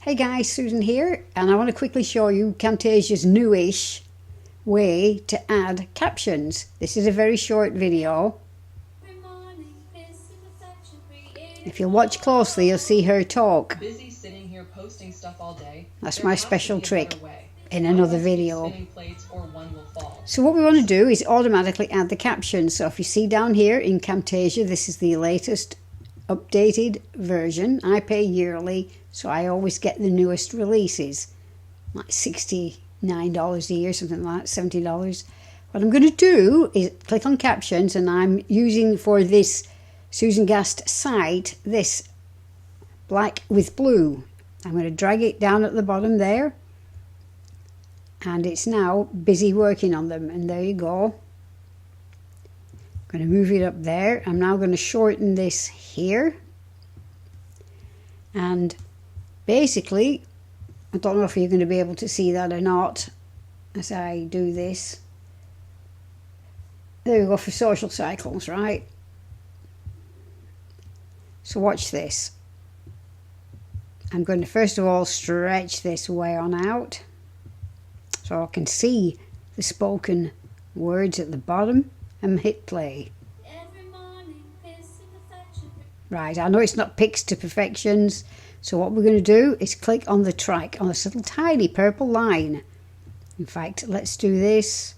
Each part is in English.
Hey guys, Susan here, and I want to quickly show you Camtasia's newish way to add captions. This is a very short video. If you watch closely, you'll see her talk. Busy sitting here posting stuff all day. That's my special trick in another video. So what we want to do is automatically add the captions. So if you see down here in Camtasia, this is the latest updated version. I pay yearly, so I always get the newest releases, like $69 a year, something like that, $70. What I'm going to do is click on captions, and I'm using for this Susan Gast site this black with blue. I'm going to drag it down at the bottom there, and it's now busy working on them, and there you go. I'm going to move it up there. I'm now going to shorten this here, and basically, I don't know if you're going to be able to see that or not as I do this. There we go for social cycles, right? So watch this. I'm going to first of all stretch this way on out so I can see the spoken words at the bottom and hit play. Right, I know it's not picks to perfections, so what we're going to do is click on the track on this little tiny purple line. In fact, let's do this.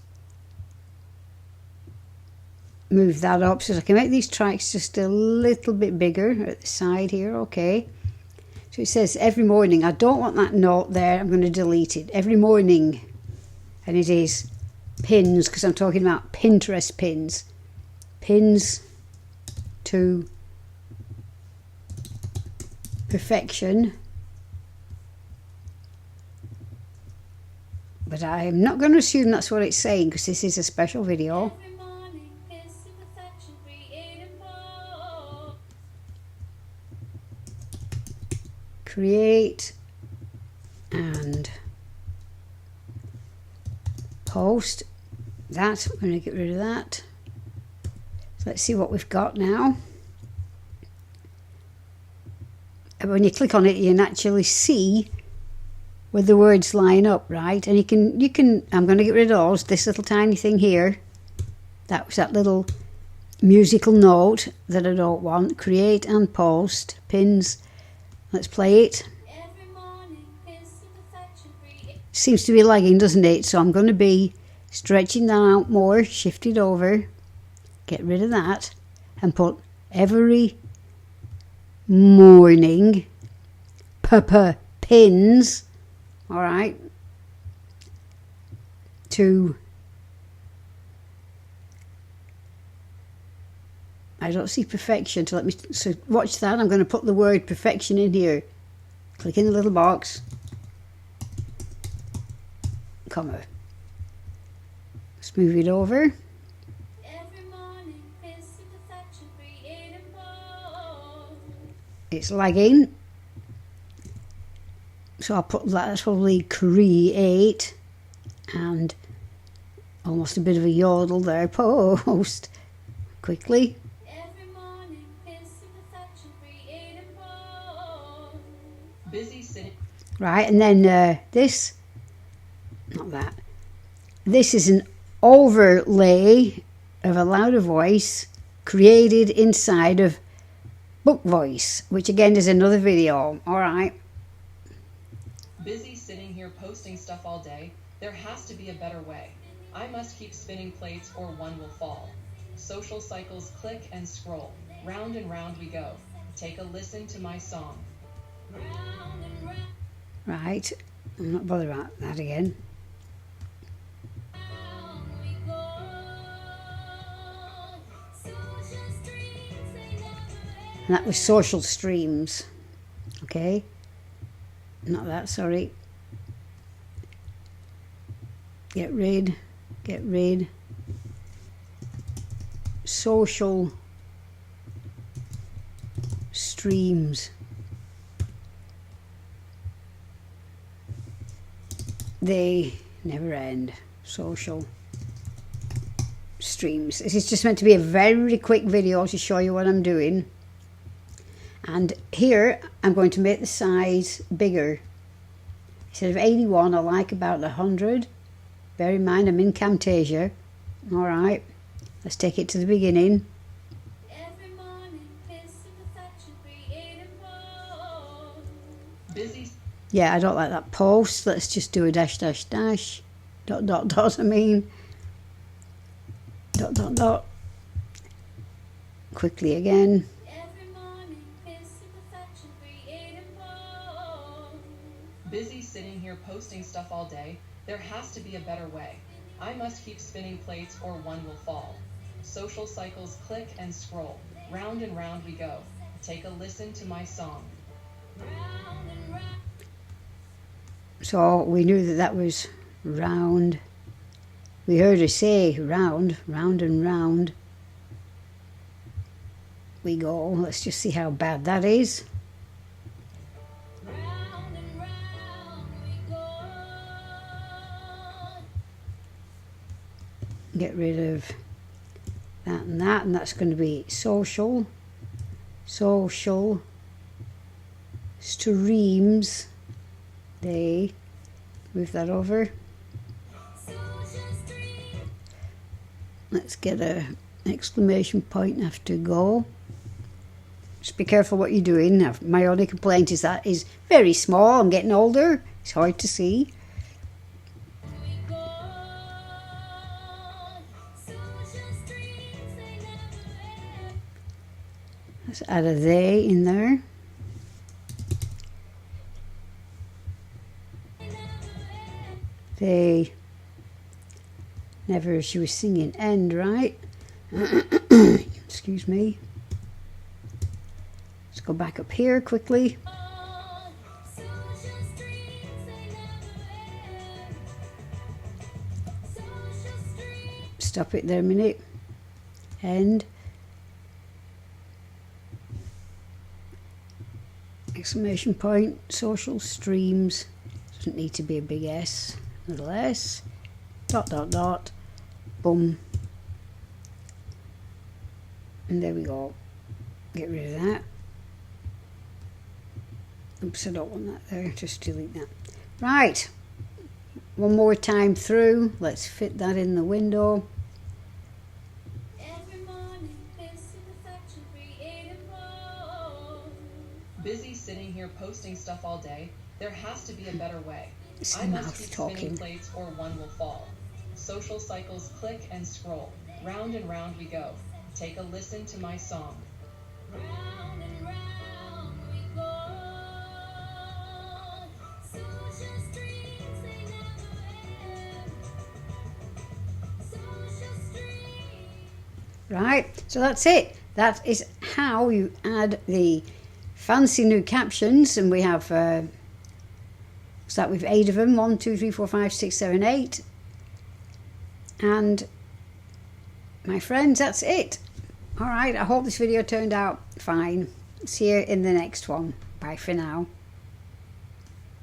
Move that up so I can make these tracks just a little bit bigger at the side here, okay. So it says every morning. I don't want that note there, I'm going to delete it. Every morning, and it is pins, because I'm talking about Pinterest pins. Pins to perfection. But I am not going to assume that's what it's saying, because this is a special video. Create and post. That, I'm going to get rid of that. So let's see what we've got now. And when you click on it, you can actually see where the words line up, right? And you can. I'm going to get rid of those. This little tiny thing here. That was that little musical note that I don't want. Create and post pins. Let's play it. Seems to be lagging, doesn't it? So I'm going to be stretching that out more, shift it over, get rid of that, and put every morning pins, all right, to, I don't see perfection, so so watch that. I'm going to put the word perfection in here. Click in the little box, comma. Let's move it over. It's lagging, so I'll put that. That's probably create and almost a bit of a yodel there. Post quickly. Busy sitting. Right, and then this, not that. This is an overlay of a louder voice created inside of BookVoice, which again is another video. All right. Busy sitting here posting stuff all day. There has to be a better way. I must keep spinning plates or one will fall. Social cycles click and scroll. Round and round we go. Take a listen to my song. Right, I'm not bothered about that again. And that was social streams. Okay, not that, sorry. Get rid, social streams. They never end. Social streams. This is just meant to be a very quick video to show you what I'm doing. And here I'm going to make the size bigger Instead of 81, I like about 100. Bear in mind, I'm in Camtasia. Alright, let's take it to the beginning. Busy. Yeah, I don't like that post. Let's just do a dash, dash, dash. Dot, dot, dot, I mean. Dot, dot, dot. Quickly again. Busy sitting here posting stuff all day. There has to be a better way. I must keep spinning plates or one will fall. Social cycles click and scroll. Round and round we go. Take a listen to my song. So we knew that that was round. We heard her say round, round and round we go. Let's just see how bad that is. Round and round we go. Get rid of that, and that's going to be social streams. They move that over. Let's get an exclamation point after go. Just be careful what you're doing. My only complaint is that is very small. I'm getting older. It's hard to see. Let's add a they in there. They never, she was singing end, right? Excuse me. Let's go back up here quickly. Stop it there a minute. End. Exclamation point. Social streams. Doesn't need to be a big S. Little S. Dot, dot, dot. Boom. And there we go. Get rid of that. Oops, I don't want that there. Just delete that. Right. One more time through. Let's fit that in the window. Busy sitting here posting stuff all day. There has to be a better way. It's I must mouth keep talking. spinning plates or one will fall. Social cycles click and scroll. Round and round we go. Take a listen to my song. Round and round we go. Social streams, they never end. Social streams. Right, so that's it. That is how you add the fancy new captions, and we have start with 8 of them. 1, 2, 3, 4, 5, 6, 7, 8. And my friends, that's it. All right, I hope this video turned out fine. See you in the next one. Bye for now.